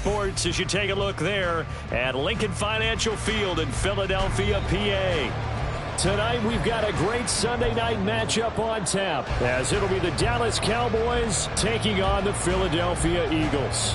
Sports as you take a look there at Lincoln Financial Field in Philadelphia, PA. Tonight we've got a great Sunday night matchup on tap as it'll be the Dallas Cowboys taking on the Philadelphia Eagles.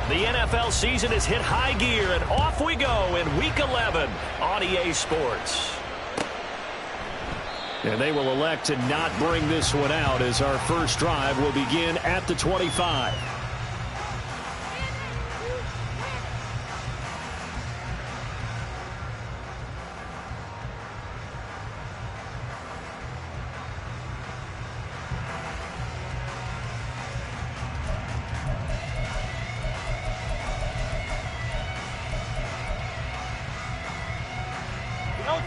The NFL season has hit high gear, and off we go in Week 11 on EA Sports. And they will elect to not bring this one out as our first drive will begin at the 25. No,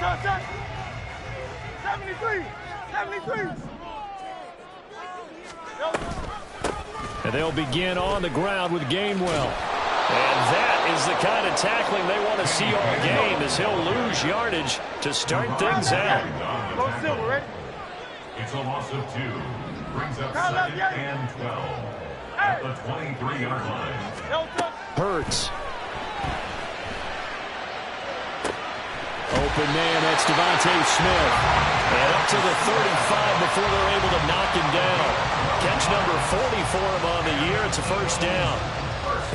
73. And they'll begin on the ground with Gainwell. And that is the kind of tackling they want to see all game as he'll lose yardage to start things out. It's a loss of 2. Brings up 2nd and 12 at the 23-yard line. Hurts. Open man, that's Devontae Smith. And up to the 35 before they're able to knock him down. Catch number 40 for him on the year. It's a first down.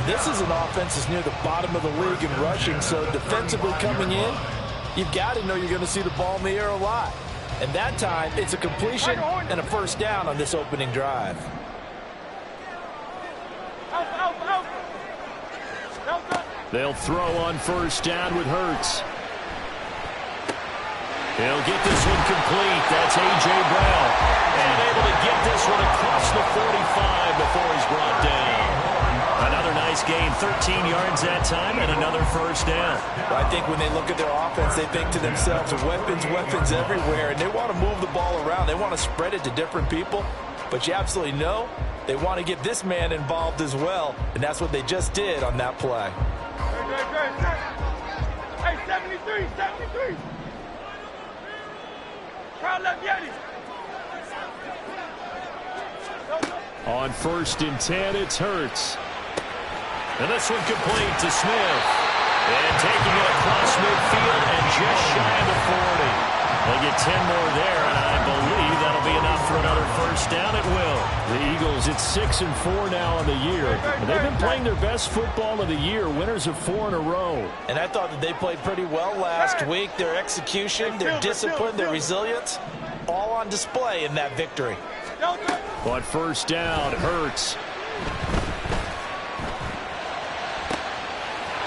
This is an offense that's near the bottom of the league in rushing, so defensively coming in, you've got to know you're going to see the ball in the air a lot. And that time, it's a completion and a first down on this opening drive. They'll throw on first down with Hurts. He'll get this one complete. That's A.J. Brown. And able to get this one across the 45 before he's brought down. Another nice gain, 13 yards that time, and another first down. I think when they look at their offense, they think to themselves, weapons everywhere, and they want to move the ball around. They want to spread it to different people, but you absolutely know they want to get this man involved as well, and that's what they just did on that play. Hey, 73. On 1st and 10, it's Hurts. And this one complete to Smith. And taking it across midfield and just shy of the 40. They get 10 more there, and I believe that'll be enough for another first down. It will. The Eagles, it's 6-4 now on the year. And they've been playing their best football of the year, winners of 4 in a row. And I thought that they played pretty well last week. Their execution, their discipline, their resilience, all on display in that victory. On first down, Hurts.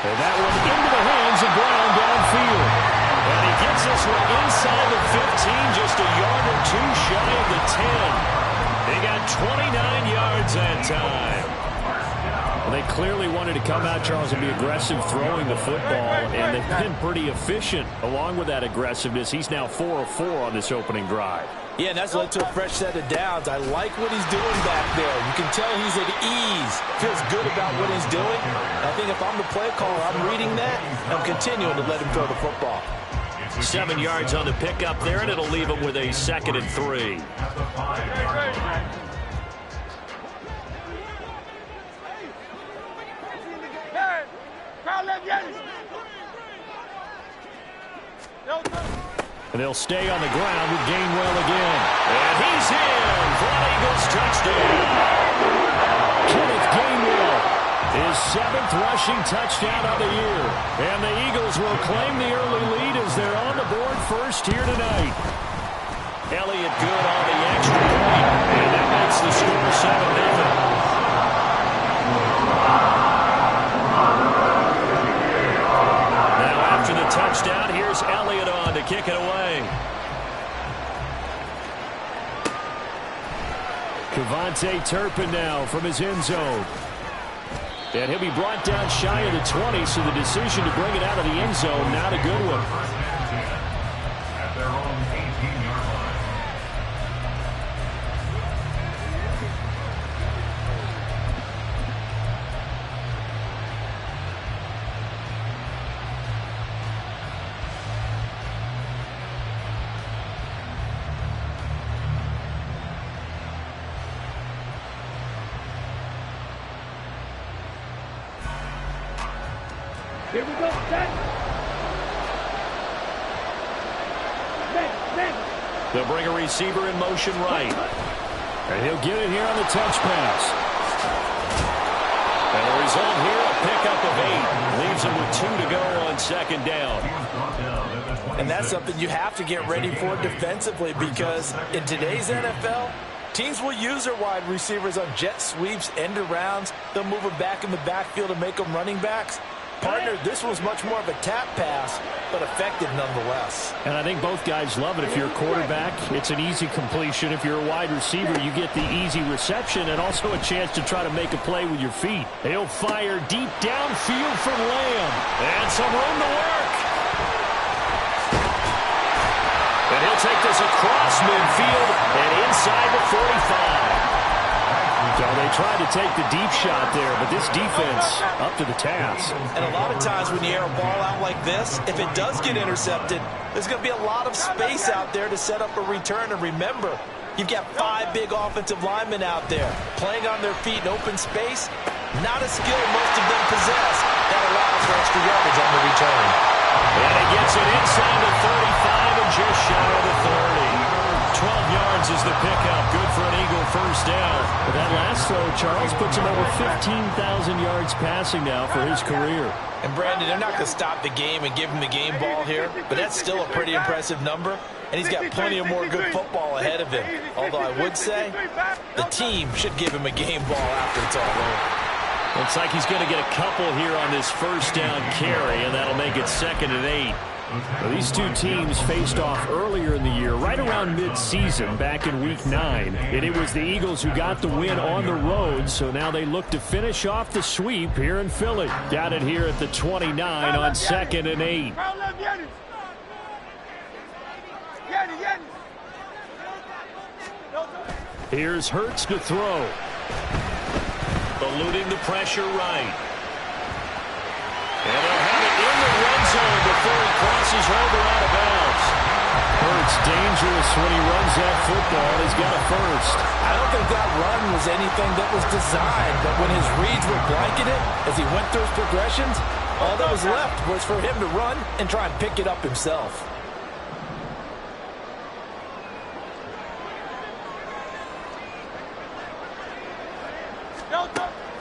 And that one into the hands of Brown downfield. And he gets this one inside the 15, just a yard or two shy of the 10. They got 29 yards that time. Well, they clearly wanted to come out, Charles, and be aggressive throwing the football, and they've been pretty efficient along with that aggressiveness. He's now 4 of 4 on this opening drive. Yeah, and that's led to a fresh set of downs. I like what he's doing back there. You can tell he's at ease. Feels good about what he's doing. I think if I'm the play caller, I'm reading that. I'm continuing to let him throw the football. 7 yards on the pickup there, and it'll leave him with a 2nd and 3. And they'll stay on the ground with Gainwell again. And he's in for an Eagles touchdown. Kenneth Gainwell, his 7th rushing touchdown of the year. And the Eagles will claim the early lead as they're on the board first here tonight. Elliott good on the extra point. And that makes the score 7-0. After the touchdown, here's Elliott on to kick it away. Kevontae Turpin now from his end zone. And he'll be brought down shy of the 20, so the decision to bring it out of the end zone, not a good one. At their own 18-yard line. Here we go. Set. They'll bring a receiver in motion right. And he'll get it here on the touch pass. And the result here, a pickup of 8. Leaves him with 2 to go on second down. And that's something you have to get ready for defensively, because in today's NFL, teams will use their wide receivers on jet sweeps, end arounds. They'll move them back in the backfield and make them running backs. Partner, this was much more of a tap pass, but effective nonetheless. And I think both guys love it. If you're a quarterback, it's an easy completion. If you're a wide receiver, you get the easy reception and also a chance to try to make a play with your feet. He'll fire deep downfield from Lamb. And some room to work. And he'll take this across midfield and inside the 45. So they tried to take the deep shot there, but this defense up to the task. And a lot of times when you air a ball out like this, if it does get intercepted, there's going to be a lot of space out there to set up a return. And remember, you've got 5 big offensive linemen out there playing on their feet in open space. Not a skill most of them possess. That allows for extra yardage on the return. And he gets it inside the 35 and just shy of the 30. 12 yards is the pickup. Good for an Eagle first down. But that last throw, Charles, puts him over 15,000 yards passing now for his career. And Brandon, they're not going to stop the game and give him the game ball here, but that's still a pretty impressive number. And he's got plenty of more good football ahead of him. Although I would say the team should give him a game ball after it's all over. Looks like he's going to get a couple here on this first down carry, and that'll make it 2nd and 8. Well, these two teams faced off earlier in the year, right around mid-season, back in Week 9. And it was the Eagles who got the win on the road, so now they look to finish off the sweep here in Philly. Got it here at the 29 on 2nd and 8. Here's Hurts to throw. Eluding the pressure right. And they'll have it in the red zone before he crosses over out of bounds. Hurts dangerous when he runs that football. He's got a first. I don't think that run was anything that was designed, but when his reads were blanketed as he went through his progressions, all that was left was for him to run and try and pick it up himself.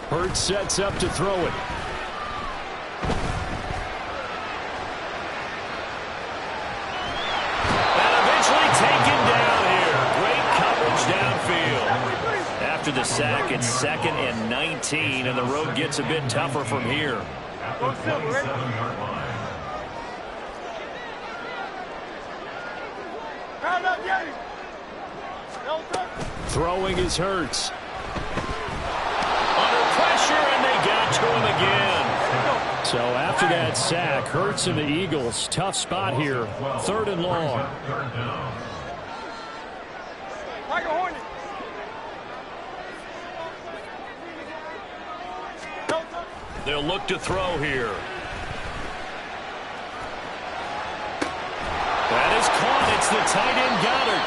Hurts sets up to throw it. And eventually taken down here. Great coverage downfield. After the sack, it's 2nd and 19, and the road gets a bit tougher from here. Throwing is Hurts. And they got to him again. So after that sack, Hurts and the Eagles, tough spot here. 3rd and long. They'll look to throw here. That is caught. It's the tight end Goddard.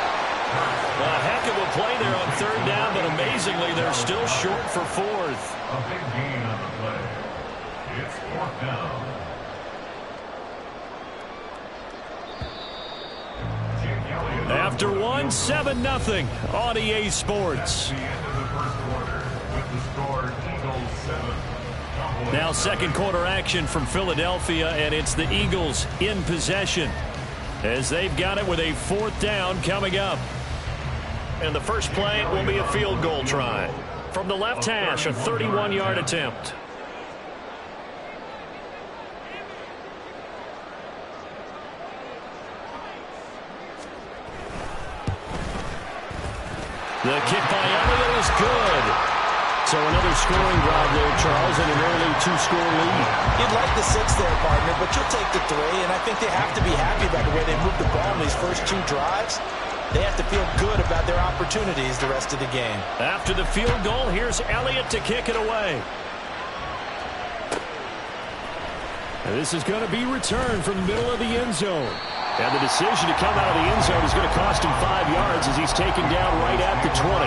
A heck of a play there on 3rd down, but amazingly, they're still short for 4th. A big gain on the play. It's 4th down. After 1, 7-0 on EA Sports. The end of the first quarter with the score Eagles 7. Now 2nd quarter action from Philadelphia, and it's the Eagles in possession as they've got it with a 4th down coming up. And the first play will be a field goal try. From the left hash, a 31-yard attempt. The kick by Elliott is good. So another scoring drive there, Charles, and an early 2-score lead. You'd like the 6 there, partner, but you'll take the 3, and I think they have to be happy about the way they moved the ball in these first 2 drives. They have to feel good about their opportunities the rest of the game. After the field goal, here's Elliott to kick it away. And this is going to be returned from the middle of the end zone. And the decision to come out of the end zone is going to cost him 5 yards as he's taken down right at the 20.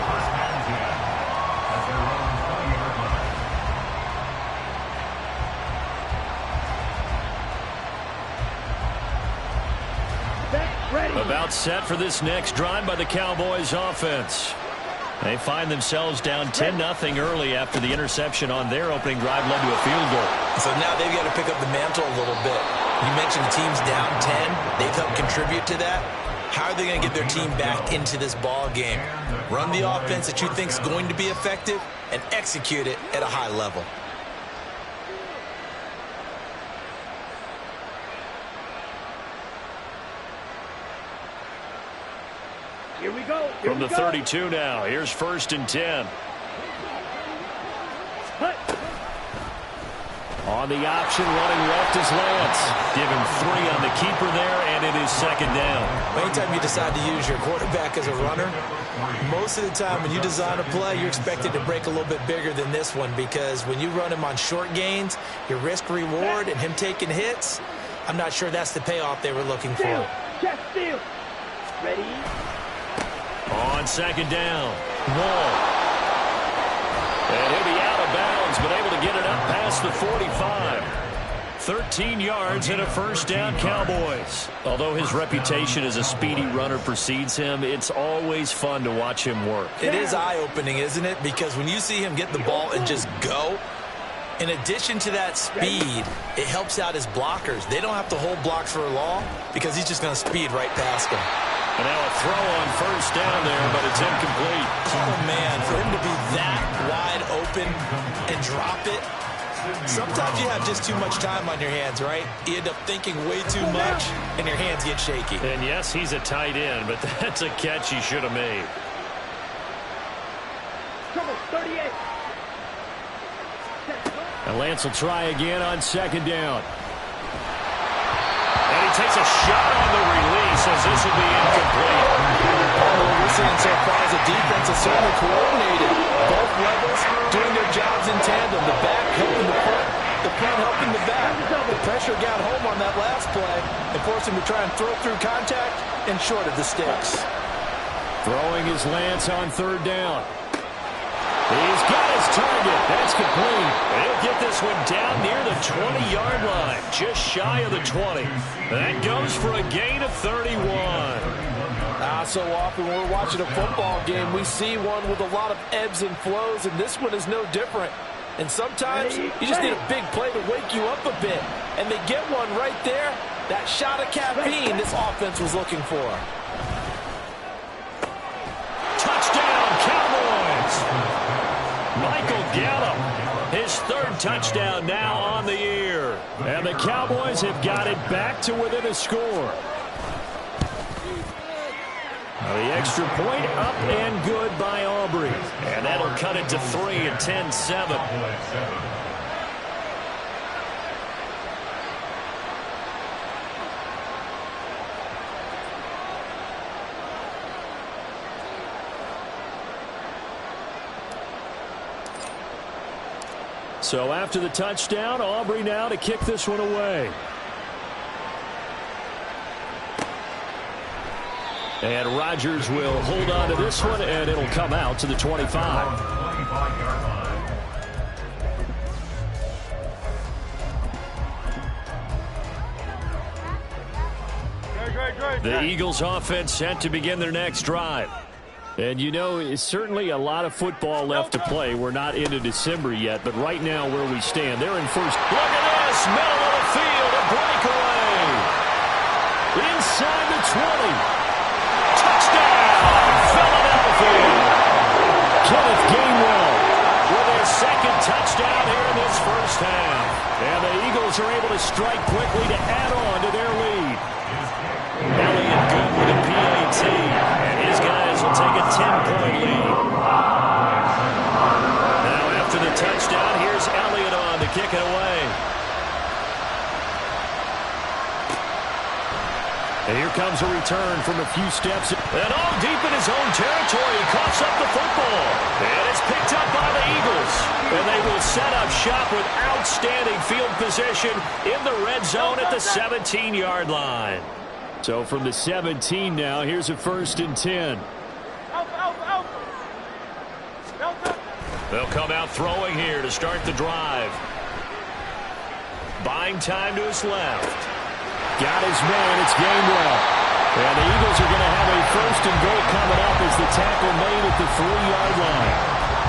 About set for this next drive by the Cowboys offense. They find themselves down 10-0 early after the interception on their opening drive led to a field goal. So now they've got to pick up the mantle a little bit. You mentioned the team's down 10. They've helped contribute to that. How are they going to get their team back into this ball game? Run the offense that you think is going to be effective and execute it at a high level. Here we go. From the 32 now, here's 1st and 10. On the option, running left is Lance. Give him 3 on the keeper there, and it is 2nd down. Anytime you decide to use your quarterback as a runner, most of the time when you design a play, you're expected to break a little bit bigger than this one, because when you run him on short gains, your risk-reward and him taking hits, I'm not sure that's the payoff they were looking for. Chest steal. Ready? On 2nd down, Wall. And he'll be out of bounds, but able to get it up past the 45. 13 yards and a 1st down, Cowboys. Although his reputation as a speedy runner precedes him, it's always fun to watch him work. It is eye-opening, isn't it? Because when you see him get the ball and just go, in addition to that speed, it helps out his blockers. They don't have to hold blocks for long because he's just going to speed right past them. And now a throw on 1st down there, but it's incomplete. Oh, man, for him to be that wide open and drop it, sometimes you have just too much time on your hands, right? You end up thinking way too much, and your hands get shaky. And yes, he's a tight end, but that's a catch he should have made. Come on, 38. And Lance will try again on 2nd down. And he takes a shot on the release as this will be incomplete. What we're seeing so far is the defense is certainly coordinated. Both levels doing their jobs in tandem. The back helping the front helping the back. The pressure got home on that last play and forced him to try and throw through contact and short of the sticks. Throwing is Lance on 3rd down. He's got his target. That's complete. He'll get this one down near the 20-yard line, just shy of the 20. That goes for a gain of 31. So often when we're watching a football game, we see one with a lot of ebbs and flows, and this one is no different. And sometimes you just need a big play to wake you up a bit. And they get one right there. That shot of caffeine this offense was looking for. Touchdown, Cowboys! Michael Gallup, his 3rd touchdown now on the year. And the Cowboys have got it back to within a score. The extra point up and good by Aubrey. And that'll cut it to 3 and 10-7. So after the touchdown, Aubrey now to kick this one away. And Rodgers will hold on to this one, and it'll come out to the 25. The Eagles offense set to begin their next drive. And you know, it's certainly a lot of football left to play. We're not into December yet, but right now where we stand, they're in first. Look at this, middle of the field, a breakaway. Inside the 20. Touchdown, Philadelphia. Kenneth Gainwell with his 2nd touchdown here in this 1st half. And the Eagles are able to strike quickly to add on to their lead. Elliott good with a PAT, and his guys will take a 10-point lead. Now after the touchdown, here's Elliott on to kick it away. And here comes a return from a few steps. And all deep in his own territory, he coughs up the football. And it's picked up by the Eagles. And they will set up shop with outstanding field position in the red zone at the 17-yard line. So from the 17 now, here's a 1st and 10. They'll come out throwing here to start the drive. Buying time to his left. Got his man. It's Gainwell. And the Eagles are going to have a first and goal coming up as the tackle made at the 3-yard line.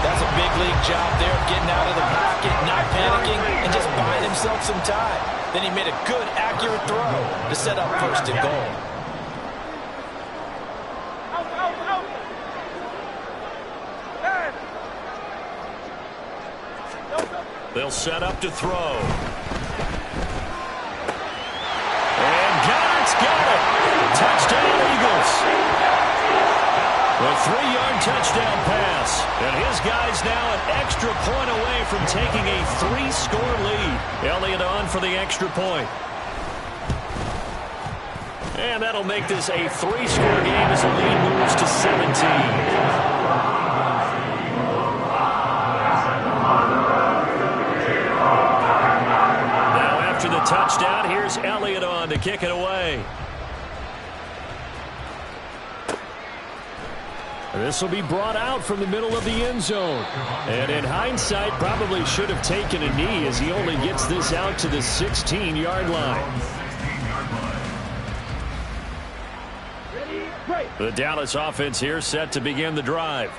That's a big league job there, getting out of the pocket, not panicking, and just buying himself some time. Then he made a good, accurate throw to set up first and goal. They'll set up to throw. And Goddard's got it. Touchdown, Eagles. A 3-yard touchdown pass. And his guy's now an extra point away from taking a 3-score lead. Elliott on for the extra point. And that'll make this a 3-score game as the lead moves to 17. The touchdown. Here's Elliott on to kick it away. This will be brought out from the middle of the end zone. And in hindsight, probably should have taken a knee as he only gets this out to the 16-yard line. The Dallas offense here set to begin the drive.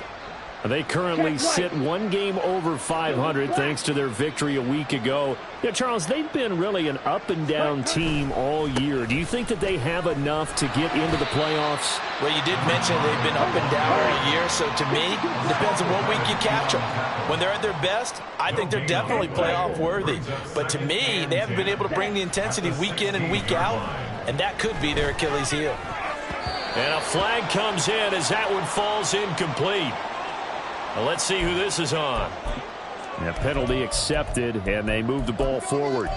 They currently sit one game over 500 thanks to their victory a week ago. Yeah, Charles, they've been really an up-and-down team all year. Do you think that they have enough to get into the playoffs? Well, you did mention they've been up and down all year, so to me, it depends on what week you catch them. When they're at their best, I think they're definitely playoff worthy. But to me, they haven't been able to bring the intensity week in and week out, and that could be their Achilles heel. And a flag comes in as that one falls incomplete. Well, let's see who this is on. A penalty accepted, and they move the ball forward.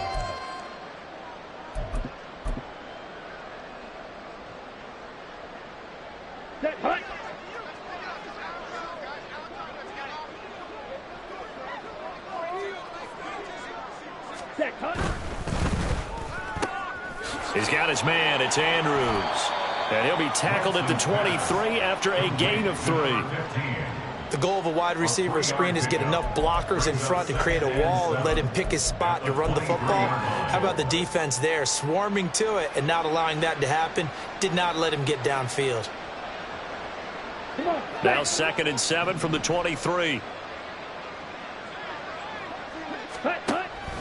He's got his man. It's Andrews. And he'll be tackled at the 23 after a gain of 3. The goal of a wide receiver screen is get enough blockers in front to create a wall and let him pick his spot to run the football. How about the defense there, swarming to it and not allowing that to happen? Did not let him get downfield. Now 2nd and 7 from the 23.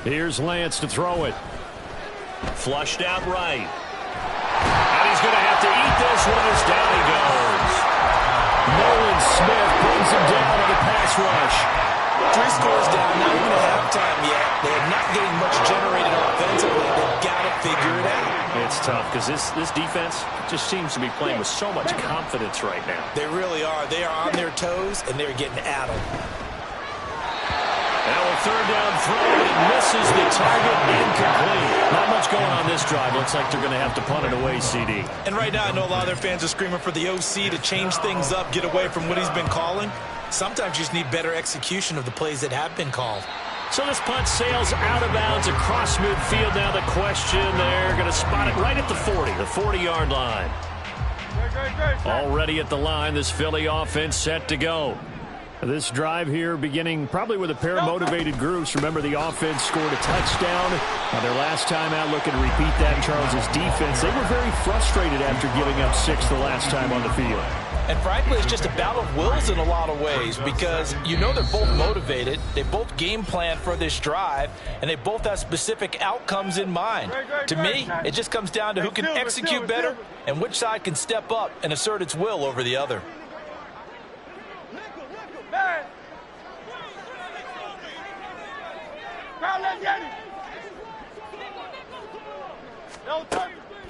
Here's Lance to throw it. Flushed out right. And he's going to have to eat this one as down he goes. Nolan Smith brings him down on the pass rush. 3 scores down, not even at halftime yet. They're not getting much generated offensively. They've got to figure it out. It's tough because this defense just seems to be playing with so much confidence right now. They really are. They are on their toes, and they're getting at them. Now a 3rd down throw, and it misses the target, incomplete. Not much going on this drive. Looks like they're going to have to punt it away, CD. And right now, I know a lot of their fans are screaming for the OC to change things up, get away from what he's been calling. Sometimes you just need better execution of the plays that have been called. So this punt sails out of bounds across midfield. Now the question, they're going to spot it right at the 40, the 40-yard line. Already at the line, this Philly offense set to go. This drive here beginning probably with a pair of motivated groups. Remember, the offense scored a touchdown. Their last time out, looking to repeat that in Charles's defense. They were very frustrated after giving up 6 the last time on the field. And frankly, it's just a battle of wills in a lot of ways because you know they're both motivated. They both game plan for this drive, and they both have specific outcomes in mind. To me, it just comes down to who can execute better and which side can step up and assert its will over the other.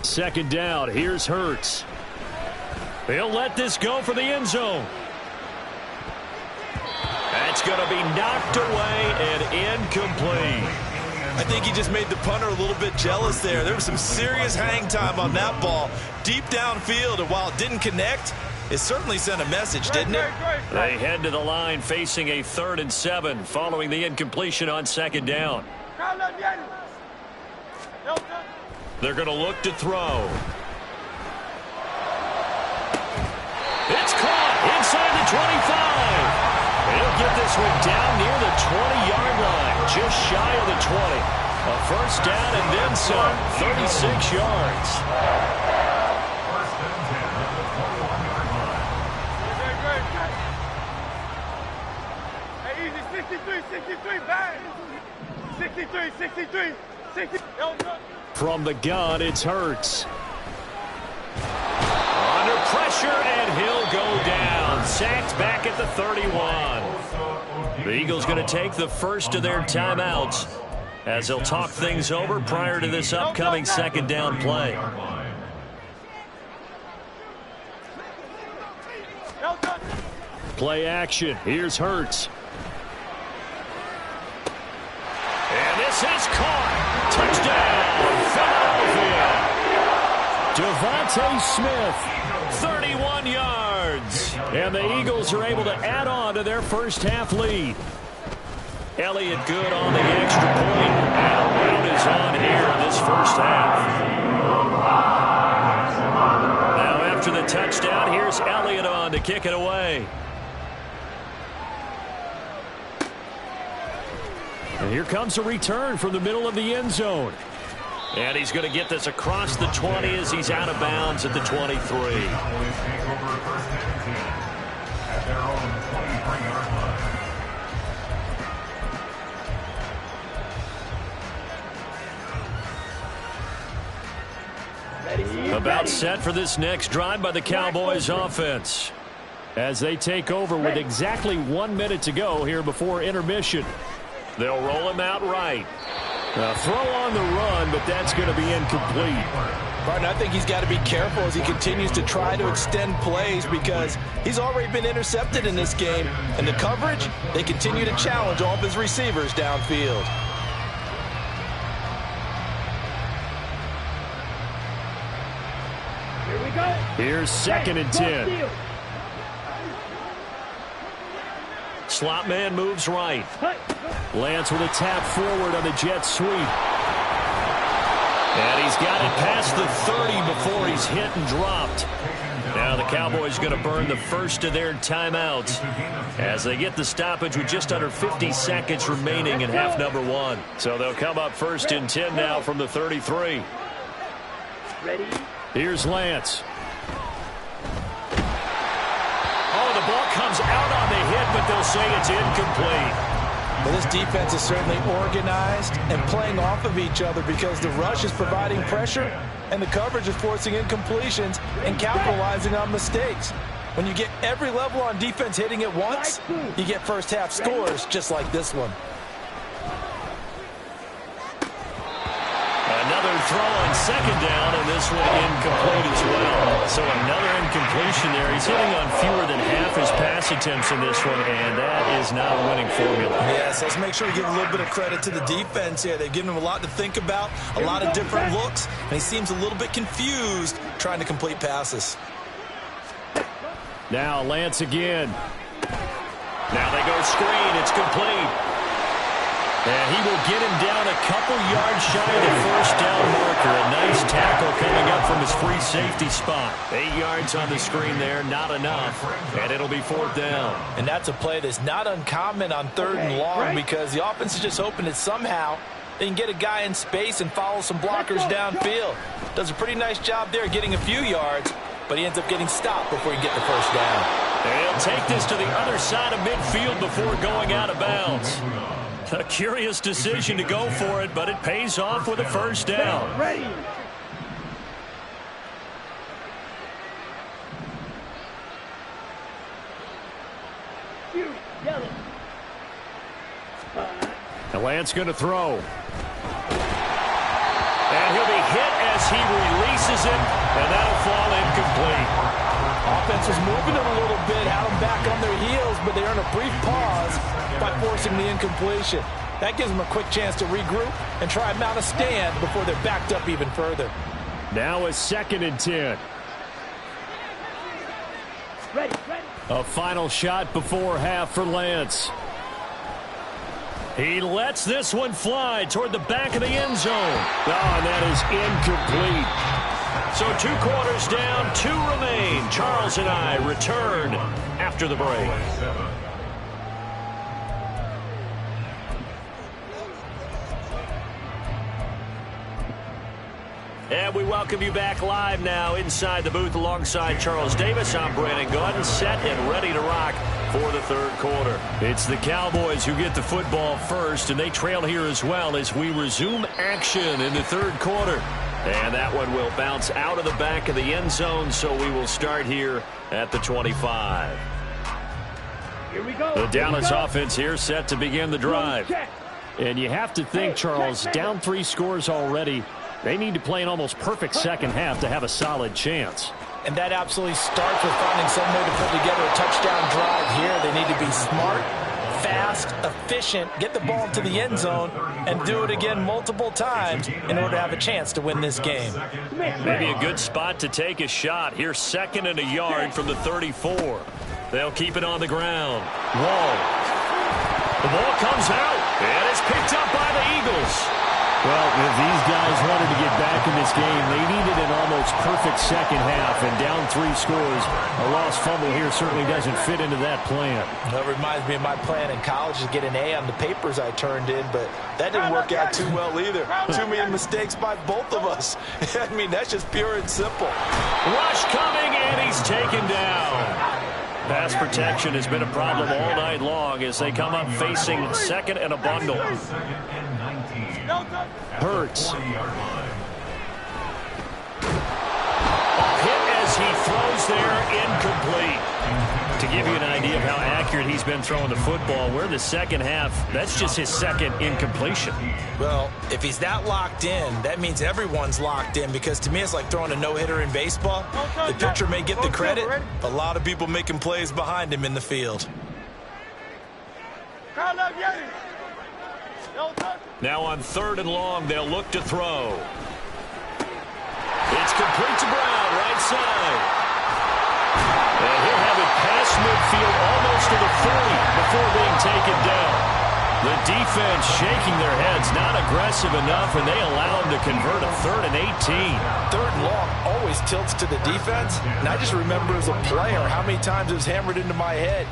Second down. Here's Hurts. They'll let this go for the end zone. That's going to be knocked away and incomplete. I think he just made the punter a little bit jealous there. There was some serious hang time on that ball. Deep downfield, and while it didn't connect, it certainly sent a message, didn't it? They head to the line facing a 3rd and 7 following the incompletion on 2nd down. They're going to look to throw. It's caught inside the 25. He'll get this one down near the 20-yard line, just shy of the 20. A first down and then some, 36 yards. From the gun, it's Hurts. Under pressure, and he'll go down. Sacked back at the 31. The Eagles going to take the first of their timeouts as they'll talk things over prior to this upcoming second down play. Play action. Here's Hurts. And this is caught. Touchdown, Philadelphia. Devontae Smith, 31 yards. And the Eagles are able to add on to their first half lead. Elliott good on the extra point. And a rout is on here in this first half. Now after the touchdown, here's Elliott on to kick it away. And here comes a return from the middle of the end zone. And he's going to get this across the 20 as he's out of bounds at the 23. At their own 23-yard line. About set for this next drive by the Cowboys offense. As they take over with exactly 1 minute to go here before intermission. They'll roll him out right. Throw on the run, but that's going to be incomplete. Martin, I think he's got to be careful as he continues to try to extend plays because he's already been intercepted in this game. And the coverage, they continue to challenge all of his receivers downfield. Here we go. Here's 2nd and 10. Slot man moves right. Lance with a tap forward on the jet sweep. And he's got it past the 30 before he's hit and dropped. Now the Cowboys going to burn the first of their timeouts as they get the stoppage with just under 50 seconds remaining in half number 1. So they'll come up 1st and 10 now from the 33. Ready? Here's Lance. Oh, the ball comes out on the hit, but they'll say it's incomplete. Well, this defense is certainly organized and playing off of each other because the rush is providing pressure and the coverage is forcing incompletions and capitalizing on mistakes. When you get every level on defense hitting at once, you get first half scores just like this one. Another throw on 2nd down, and this one incomplete as well. So another incompletion there. He's hitting on fewer than half his pass attempts in this one, and that is not a winning formula. Yes, let's make sure we give a little bit of credit to the defense here. They've given him a lot to think about, a lot of different looks, and he seems a little bit confused trying to complete passes. Now Lance again. Now they go screen. It's complete. And he will get him down a couple yards shy of the first down marker. A nice tackle coming up from his free safety spot. 8 yards on the screen there, not enough. And it'll be 4th down. And that's a play that's not uncommon on 3rd and long because the offense is just hoping that somehow they can get a guy in space and follow some blockers downfield. Does a pretty nice job there getting a few yards, but he ends up getting stopped before he get the first down. And he'll take this to the other side of midfield before going out of bounds. A curious decision to go for it, but it pays off with a first down. Ready. Yellow. And Lance going to throw. And he'll be hit as he releases it, and that'll fall incomplete. Offense was moving it a little bit, had them back on their heels, but they earn a brief pause by forcing the incompletion. That gives them a quick chance to regroup and try and mount a stand before they're backed up even further. Now a 2nd and 10. Ready. A final shot before half for Lance. He lets this one fly toward the back of the end zone. Oh, and that is incomplete. So 2 quarters down, 2 remain. Charles and I return after the break. And we welcome you back live now inside the booth alongside Charles Davis. I'm Brandon Gordon, set and ready to rock for the third quarter. It's the Cowboys who get the football first, and they trail here as well as we resume action in the third quarter. And that one will bounce out of the back of the end zone, so we will start here at the 25. Here we go. The Dallas offense here set to begin the drive. And you have to think, Charles, down 3 scores already. They need to play an almost perfect second half to have a solid chance. And that absolutely starts with finding some way to put together a touchdown drive here. They need to be smart, fast, efficient, get the ball into the end zone, and do it again multiple times in order to have a chance to win this game. Maybe a good spot to take a shot. Here's 2nd and a yard from the 34. They'll keep it on the ground. Wall. The ball comes out, and it's picked up by the Eagles. Well, if these guys wanted to get back in this game, they needed an almost perfect second half, and down 3 scores. A lost fumble here certainly doesn't fit into that plan. That reminds me of my plan in college to get an A on the papers I turned in, but that didn't work out too well either. Too many mistakes by both of us. I mean, that's just pure and simple. Rush coming, and he's taken down. Pass protection has been a problem all night long as they come up facing 2nd and a bundle. Hurts. Hit as he throws there, incomplete. To give you an idea of how accurate he's been throwing the football, we're in the second half. That's just his 2nd incompletion. Well, if he's that locked in, that means everyone's locked in, because to me it's like throwing a no-hitter in baseball. The pitcher may get the credit, a lot of people making plays behind him in the field. Now on 3rd and long, they'll look to throw. It's complete to Brown, right side. And he'll have it past midfield almost to the 40 before being taken down. The defense shaking their heads, not aggressive enough, and they allow him to convert a 3rd and 18. 3rd and long always tilts to the defense, and I just remember as a player how many times it was hammered into my head.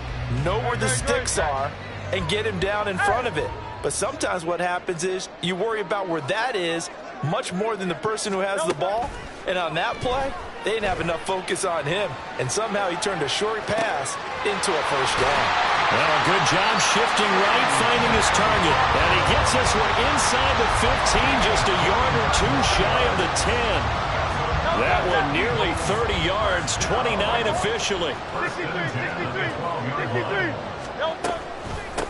Know where the sticks are and get him down in front of it. But sometimes what happens is you worry about where that is much more than the person who has the ball. And on that play, they didn't have enough focus on him. And somehow he turned a short pass into a first down. Well, good job shifting right, finding his target. And he gets this one inside the 15, just a yard or 2 shy of the 10. That one nearly 30 yards, 29 officially. 63.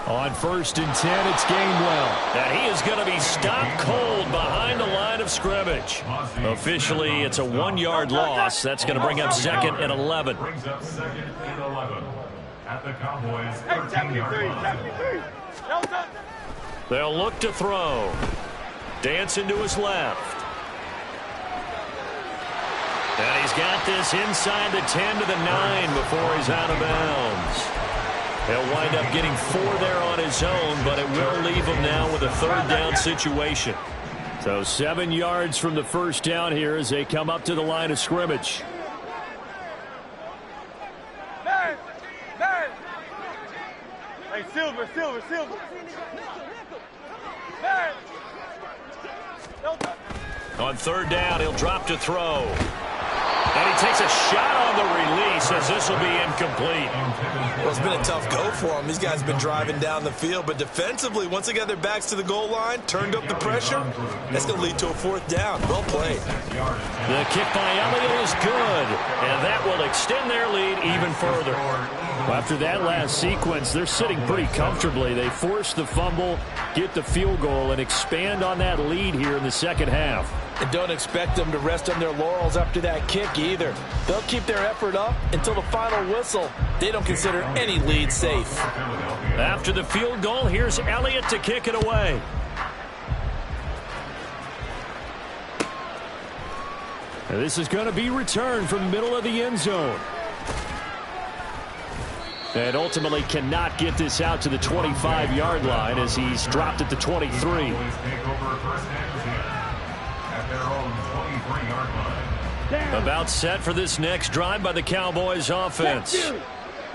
On 1st and 10, it's Gainwell. And he is going to be stopped cold behind the line of scrimmage. Officially, it's a 1-yard loss. That's going to bring up 2nd and 11. Brings up 2nd and 11 at the Cowboys' 13-yard line. They'll look to throw. Dancing to his left. And he's got this inside the 10 to the 9 before he's out of bounds. He'll wind up getting 4 there on his own, but it will leave him now with a 3rd down situation. So 7 yards from the first down here as they come up to the line of scrimmage. Hey, Silver. On 3rd down, he'll drop to throw. And he takes a shot on the release as this will be incomplete. Well, it's been a tough go for him. These guys have been driving down the field, but defensively, once they got their backs to the goal line, turned up the pressure, that's going to lead to a 4th down. Well played. The kick by Elliott is good, and that will extend their lead even further. Well, after that last sequence, they're sitting pretty comfortably. They force the fumble, get the field goal, and expand on that lead here in the second half. And don't expect them to rest on their laurels after that kick either. They'll keep their effort up until the final whistle. They don't consider any lead safe. After the field goal, here's Elliott to kick it away. And this is going to be returned from the middle of the end zone. And ultimately cannot get this out to the 25-yard line as he's dropped at the 23. About set for this next drive by the Cowboys offense.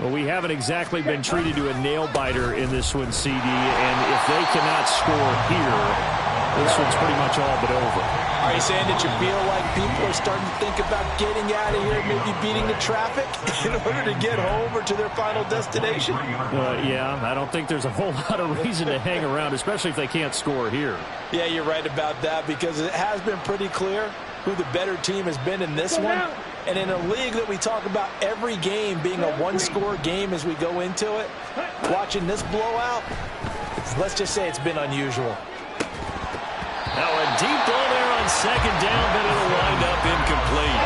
Well, we haven't exactly been treated to a nail-biter in this one, CD, and if they cannot score here, this one's pretty much all but over. Are you saying that you feel like people are starting to think about getting out of here, maybe beating the traffic in order to get home or to their final destination? Yeah, I don't think there's a whole lot of reason to hang around, especially if they can't score here. Yeah, you're right about that, because it has been pretty clear who the better team has been in this one. And in a league that we talk about every game being a one-score game as we go into it, watching this blowout, let's just say it's been unusual. Now a deep ball there on second down, but it'll wind up incomplete.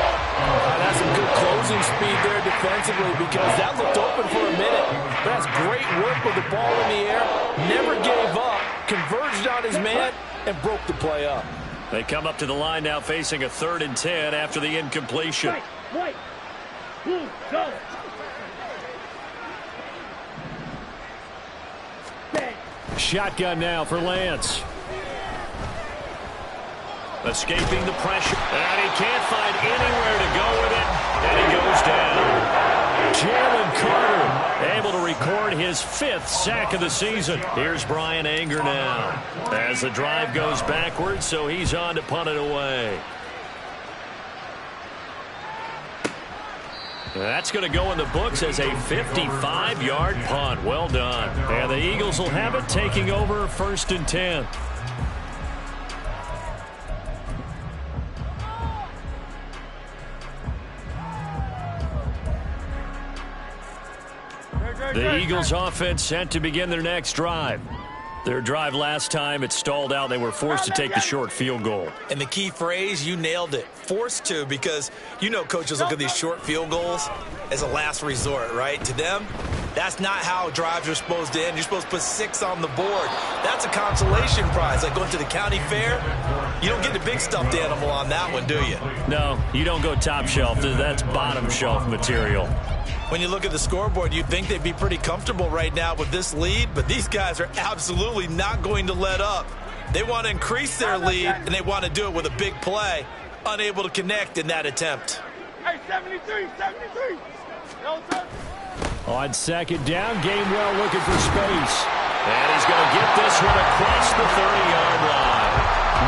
That's some good closing speed there defensively, because that looked open for a minute. But that's great work with the ball in the air. Never gave up, converged on his man, and broke the play up. They come up to the line now facing a 3rd and 10 after the incompletion. Right. Go. Shotgun now for Lance. Escaping the pressure, and he can't find anywhere to go with it, and he goes down. Jalen Carter able to record his 5th sack of the season. Here's Brian Anger now as the drive goes backwards, so he's on to punt it away. That's going to go in the books as a 55-yard punt. Well done. And the Eagles will have it, taking over 1st and 10. The Eagles offense set to begin their next drive. Their drive last time, it stalled out. They were forced to take the short field goal. And the key phrase, you nailed it, forced to, because you know coaches look at these short field goals as a last resort, right? To them, that's not how drives are supposed to end. You're supposed to put 6 on the board. That's a consolation prize. Like going to the county fair, you don't get the big stuffed animal on that one, do you? No, you don't go top shelf. That's bottom shelf material. When you look at the scoreboard, you'd think they'd be pretty comfortable right now with this lead, but these guys are absolutely not going to let up. They want to increase their lead, and they want to do it with a big play. Unable to connect in that attempt. Hey, 73. No touch. On second down, Gainwell looking for space. And he's going to get this one across the 30-yard line.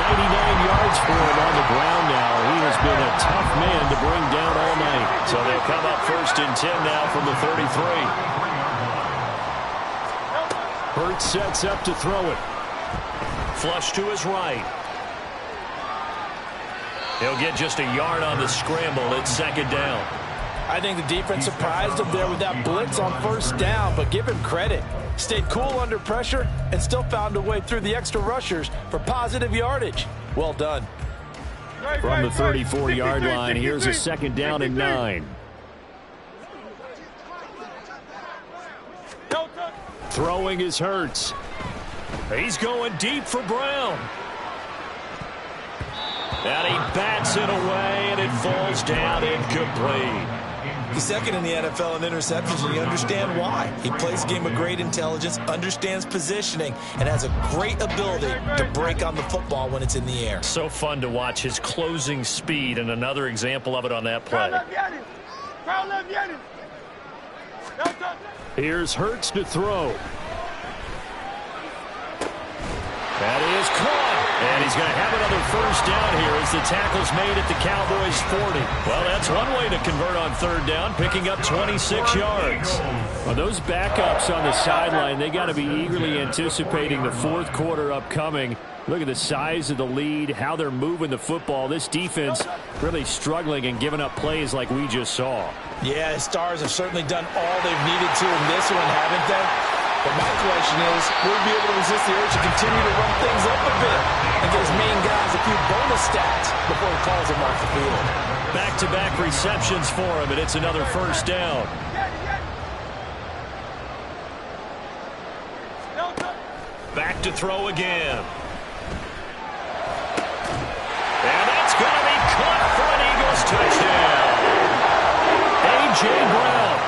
99 yards for him on the ground now. He has been a tough man to bring down all night. So they'll come up 1st and 10 now from the 33. Hurts sets up to throw it. Flush to his right. He'll get just a yard on the scramble. It's 2nd down. I think the defense surprised him there with that blitz on 1st down, but give him credit. Stayed cool under pressure and still found a way through the extra rushers for positive yardage. Well done. From the 34-yard line, here's a 2nd down and 9. Throwing is Hurts. He's going deep for Brown. And he bats it away, and it falls down incomplete. He's 2nd in the NFL in interceptions, and you understand why. He plays a game of great intelligence, understands positioning, and has a great ability to break on the football when it's in the air. So fun to watch his closing speed, and another example of it on that play. Here's Hurts to throw. That is caught. And he's going to have another 1st down here as the tackle's made at the Cowboys' 40. Well, that's one way to convert on 3rd down, picking up 26 yards. Well, those backups on the sideline, they got to be eagerly anticipating the 4th quarter upcoming. Look at the size of the lead, how they're moving the football. This defense really struggling and giving up plays like we just saw. Yeah, the Stars have certainly done all they've needed to in this one, haven't they? But my question is, will he be able to resist the urge to continue to run things up a bit and get his main guys a few bonus stats before he calls them off the field? Back-to-back receptions for him, and it's another 1st down. Back to throw again. And that's going to be caught for an Eagles touchdown. A.J. Brown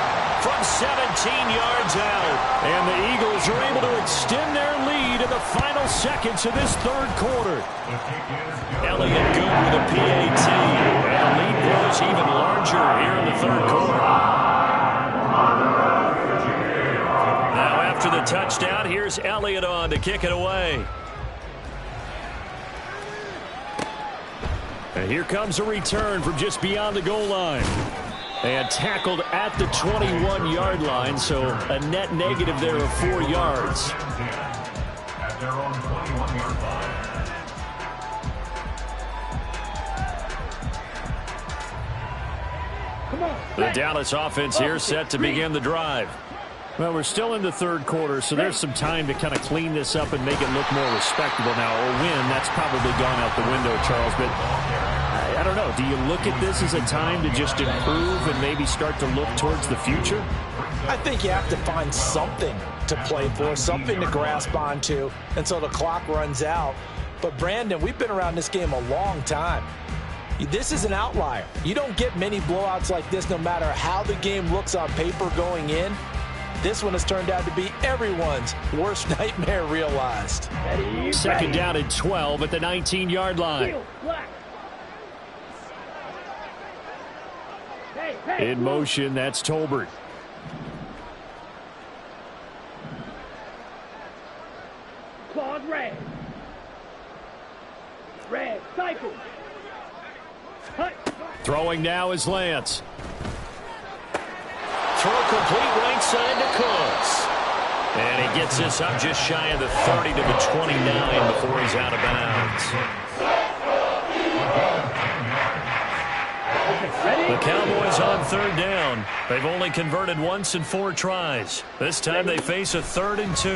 from 17 yards out. And the Eagles are able to extend their lead in the final seconds of this 3rd quarter. Elliott good with a PAT. And the lead grows even larger here in the 3rd quarter. Now after the touchdown, here's Elliott on to kick it away. And here comes a return from just beyond the goal line. And tackled at the 21-yard line, so a net negative there of 4 yards. At their own 21-yard line. The Dallas offense here set to begin the drive. Well, we're still in the third quarter, so there's some time to kind of clean this up and make it look more respectable now. A win, that's probably gone out the window, Charles, but I don't know. Do you look at this as a time to just improve and maybe start to look towards the future? I think you have to find something to play for, something to grasp onto until the clock runs out. But, Brandon, we've been around this game a long time. This is an outlier. You don't get many blowouts like this no matter how the game looks on paper going in. This one has turned out to be everyone's worst nightmare realized. Second down and 12 at the 19-yard line. In motion, that's Tolbert. Claude red. Red, cycle. Throwing now is Lance. Throw complete right side to Cooks. And he gets this up just shy of the 30 to the 29 before he's out of bounds. The Cowboys on third down. They've only converted once in 4 tries. This time they face a 3rd and 2.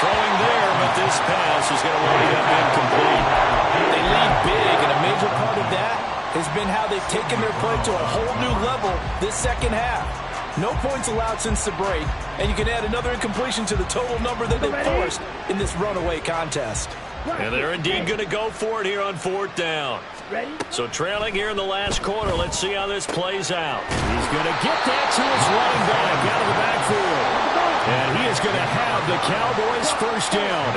Throwing there, but this pass is going to wind up incomplete. They lead big, and a major part of that has been how they've taken their play to a whole new level this second half. No points allowed since the break, and you can add another incompletion to the total number that they forced in this runaway contest. And they're indeed going to go for it here on 4th down. So trailing here in the last quarter, let's see how this plays out. He's going to get that to his running back out of the backfield. And he is going to have the Cowboys first down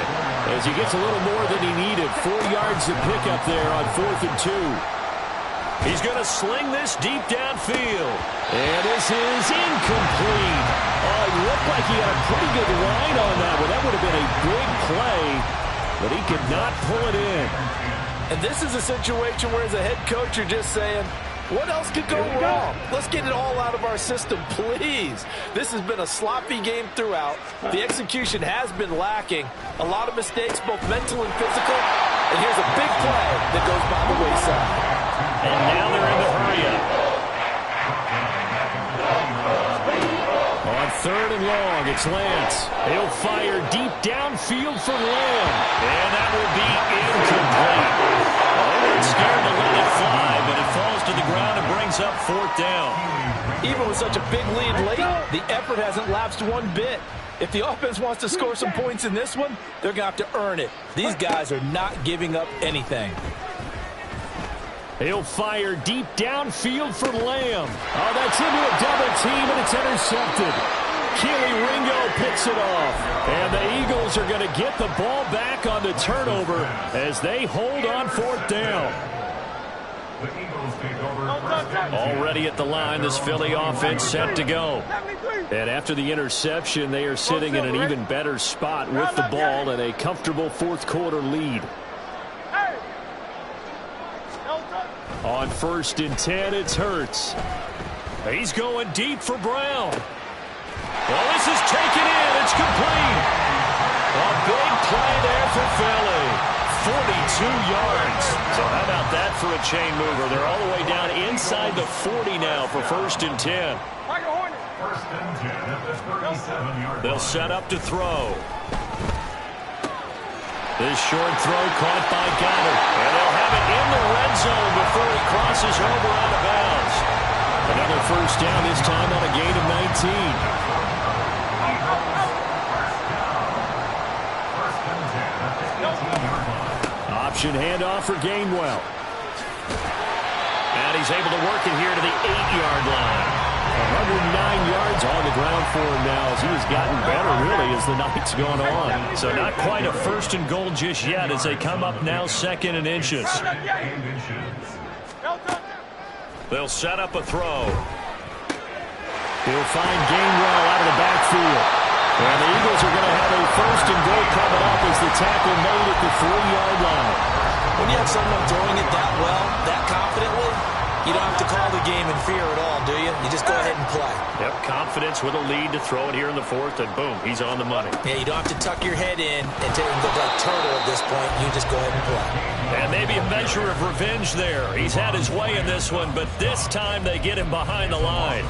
as he gets a little more than he needed. 4 yards to pick up there on 4th and 2. He's going to sling this deep downfield. And this is incomplete. Oh, it looked like he had a pretty good line on that one. That would have been a big play, but he could not pull it in. And this is a situation where, as a head coach, you're just saying, what else could go wrong? Let's get it all out of our system, please. This has been a sloppy game throughout. The execution has been lacking. A lot of mistakes, both mental and physical. And here's a big play that goes by the wayside. And now they're in the hurry-up. On 3rd and long, it's Lance. He'll fire deep downfield for Lamb. And that will be incomplete. They weren't scared to let it fly, but it falls to the ground and brings up 4th down. Even with such a big lead late, the effort hasn't lapsed one bit. If the offense wants to score some points in this one, they're going to have to earn it. These guys are not giving up anything. He'll fire deep downfield for Lamb. Oh, that's into a double team, and it's intercepted. Keely Ringo picks it off. And the Eagles are going to get the ball back on the turnover as they hold on 4th down. The Eagles take over. Already at the line, this Philly offense set to go. And after the interception, they are sitting in an even better spot with the ball and a comfortable 4th quarter lead. On 1st and 10, it's Hurts. He's going deep for Brown. Well, this is taken in. It's complete. A big play there for Philly. 42 yards. So how about that for a chain mover? They're all the way down inside the 40 now for 1st and 10. 1st and 10 at the 37-yard line. They'll set up to throw. This short throw caught by Goddard. And they'll have it in the red zone before he crosses over out of bounds. Another first down, this time on a gain of 19. Option handoff for Gainwell. And he's able to work it here to the 8-yard line. 109 yards on the ground for him now as he has gotten better, really, as the night's gone on. So not quite a 1st and goal just yet as they come up now 2nd and inches. They'll set up a throw. He'll find Gainwell out of the backfield. And the Eagles are going to have a first and goal coming up as the tackle made at the 3-yard line. When you have someone throwing it that well, that confidently, you don't have to call the game in fear at all, do you? You just go ahead and play. Yep, confidence with a lead to throw it here in the fourth, and boom, he's on the money. Yeah, you don't have to tuck your head in and go like turtle at this point. You just go ahead and play. And maybe a measure of revenge there. He's had his way in this one, but this time they get him behind the line.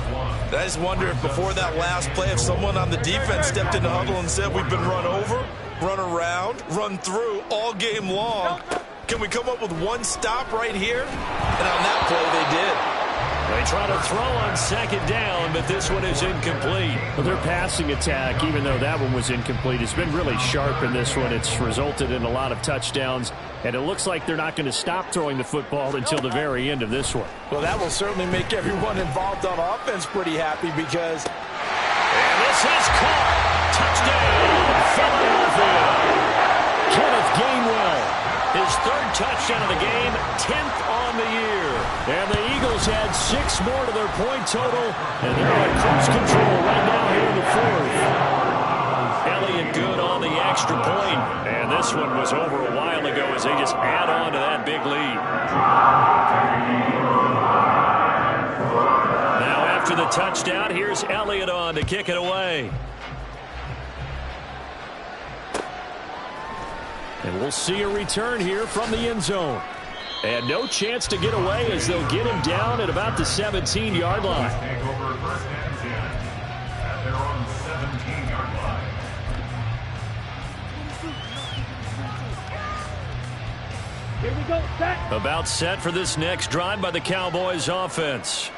I just wonder if before that last play, if someone on the defense stepped in the huddle and said, we've been run over, run around, run through all game long. Can we come up with one stop right here? And on that play, they did. They try to throw on second down, but this one is incomplete. Well, their passing attack, even though that one was incomplete, has been really sharp in this one. It's resulted in a lot of touchdowns, and it looks like they're not going to stop throwing the football until the very end of this one. Well, that will certainly make everyone involved on offense pretty happy because... And this is caught. Touchdown, Philadelphia. Kenneth Gainwell. His third touchdown of the game, 10th on the year. And the Eagles had 6 more to their point total, and they're on cruise control right now here in the fourth. Elliott good on the extra point, and this one was over a while ago as they just add on to that big lead. Now after the touchdown, here's Elliott on to kick it away. And we'll see a return here from the end zone. And no chance to get away as they'll get him down at about the 17-yard line. Take over first and 10 at their own 17-yard line. Here we go, set. About set for this next drive by the Cowboys offense.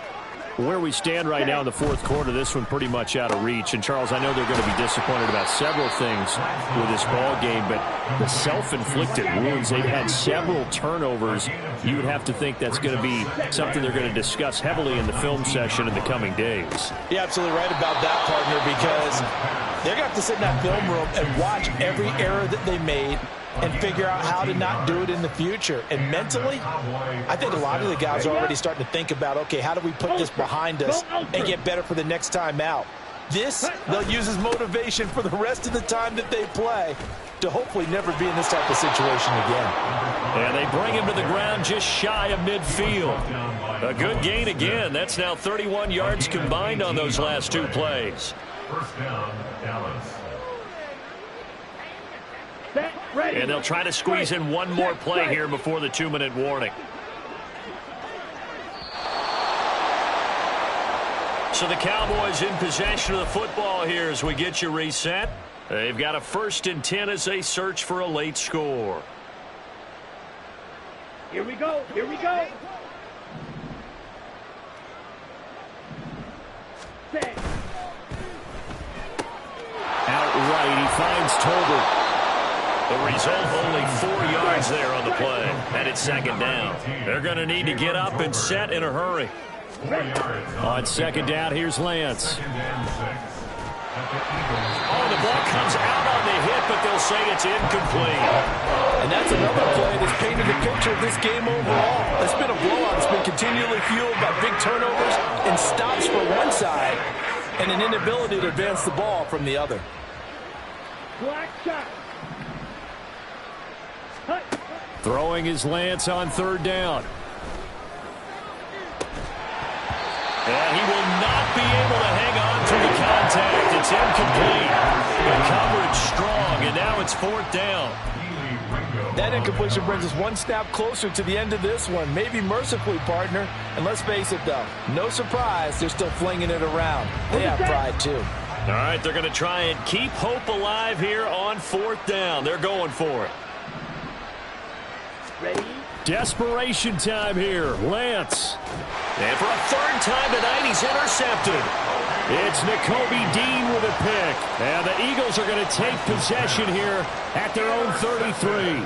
Where we stand right now in the fourth quarter, this one pretty much out of reach. And, Charles, I know they're going to be disappointed about several things with this ball game, but the self-inflicted wounds, they've had several turnovers. You would have to think that's going to be something they're going to discuss heavily in the film session in the coming days. You're absolutely right about that, partner, because they're going to have to sit in that film room and watch every error that they made and figure out how to not do it in the future. And mentally, I think a lot of the guys are already starting to think about, okay, how do we put this behind us and get better for the next time out? This, they'll use as motivation for the rest of the time that they play to hopefully never be in this type of situation again. And they bring him to the ground just shy of midfield. A good gain again. That's now 31 yards combined on those last 2 plays. First down, Dallas. And they'll try to squeeze in one more play here before the 2-minute warning. So the Cowboys in possession of the football here as we get you reset. They've got a 1st and 10 as they search for a late score. Here we go, here we go. Set. Outright, he finds Tolbert. The result, only 4 yards there on the play. And it's second down. They're going to need to get up and set in a hurry. On second down, here's Lance. Oh, the ball comes out on the hit, but they'll say it's incomplete. And that's another play that's painted the picture of this game overall. It's been a blowout. It's been continually fueled by big turnovers and stops for one side and an inability to advance the ball from the other. Black shot. Throwing his Lance on 3rd down. And he will not be able to hang on through the contact. It's incomplete. The coverage strong, and now it's 4th down. That incompletion brings us one snap closer to the end of this one. Maybe mercifully, partner. And let's face it, though, no surprise, they're still flinging it around. They have pride, too. All right, they're going to try and keep hope alive here on 4th down. They're going for it. Ready? Desperation time here. Lance. And for a 3rd time tonight, he's intercepted. It's Nakobe Dean with a pick. And the Eagles are going to take possession here at their own 33.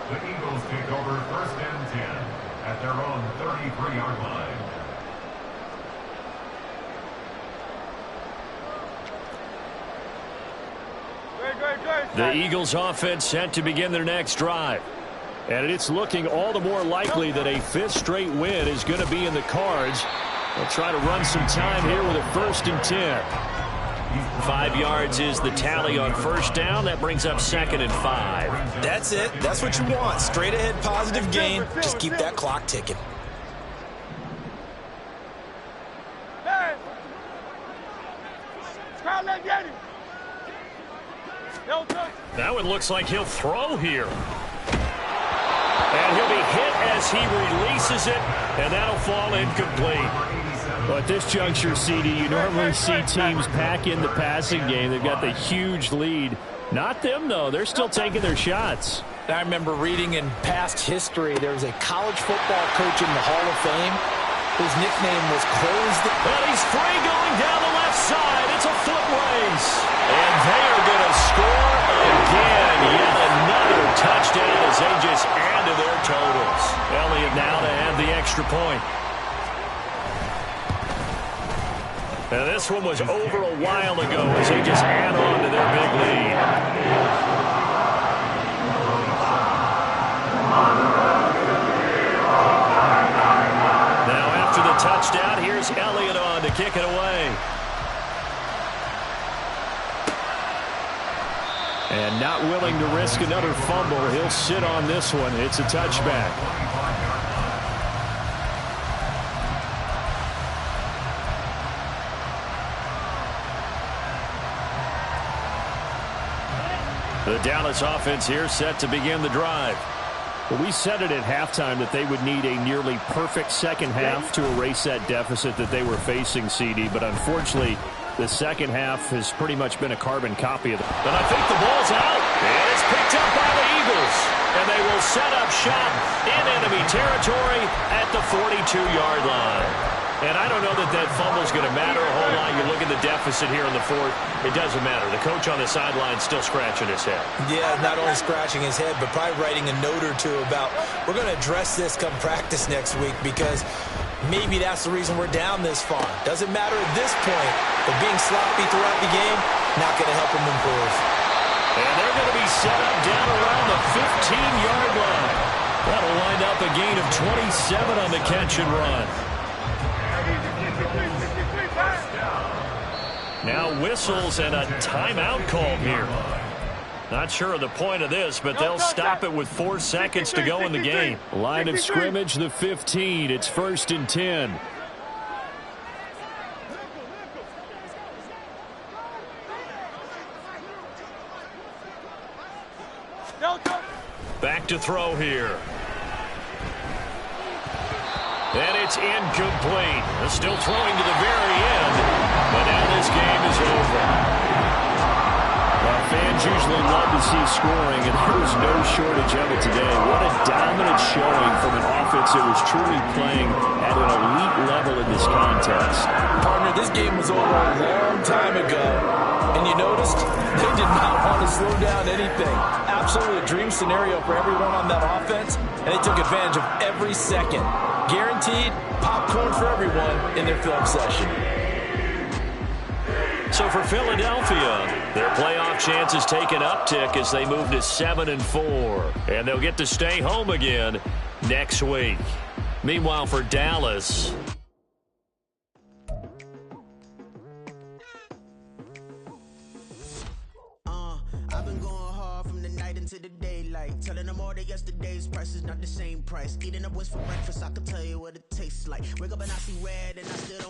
The Eagles take over 1st and 10 at their own 33-yard line. The Eagles offense set to begin their next drive. And it's looking all the more likely that a 5th straight win is going to be in the cards. They'll try to run some time here with a 1st and 10. 5 yards is the tally on first down. That brings up 2nd and 5. That's it. That's what you want. Straight ahead, positive gain. Just keep that clock ticking. Now it looks like he'll throw here. And he'll be hit as he releases it, and that'll fall incomplete. Well, at this juncture, CD, you normally see teams pack in the passing game. They've got the huge lead. Not them, though. They're still taking their shots. I remember reading in past history, there was a college football coach in the Hall of Fame whose nickname was Close the... And he's free going down the left side. It's a foot race. And they are going to score again. Yet another touchdown as they just add to their totals. Elliott now to add the extra point. And this one was over a while ago as they just add on to their big lead. Now after the touchdown, here's Elliott on to kick it away. And not willing to risk another fumble, he'll sit on this one. It's a touchback. The Dallas offense here set to begin the drive. Well, we said it at halftime that they would need a nearly perfect second half to erase that deficit that they were facing, CD. But unfortunately, the second half has pretty much been a carbon copy of it. But I think the ball's out. And it's picked up by the Eagles. And they will set up shop in enemy territory at the 42-yard line. And I don't know that that fumble is going to matter a whole lot. You look at the deficit here in the fourth. It doesn't matter. The coach on the sideline still scratching his head. Yeah, not only scratching his head, but probably writing a note or two about, we're going to address this come practice next week because maybe that's the reason we're down this far. Doesn't matter at this point, but being sloppy throughout the game, not going to help him improve. And they're going to be set up down around the 15-yard line. That'll wind up a gain of 27 on the catch and run. Now whistles and a timeout called here. Not sure of the point of this, but they'll stop it with 4 seconds to go in the game. Line of scrimmage, the 15. It's 1st and 10. Back to throw here. And it's incomplete. They're still throwing to the very end, but now this game is over. Well, fans usually love to see scoring, and there was no shortage of it today. What a dominant showing from an offense that was truly playing at an elite level in this contest. Partner, this game was over a long time ago, and you noticed they did not want to slow down anything. Absolutely a dream scenario for everyone on that offense, and they took advantage of every second. Guaranteed popcorn for everyone in their film session. So for Philadelphia, their playoff chances take an uptick as they move to 7-4. And they'll get to stay home again next week. Meanwhile, for Dallas, I've been going hard from the night into the daylight, telling them all that yesterday's price is not the same price. Eating up what's for breakfast, I can tell you what it tastes like. Wake up and I see red and I still don't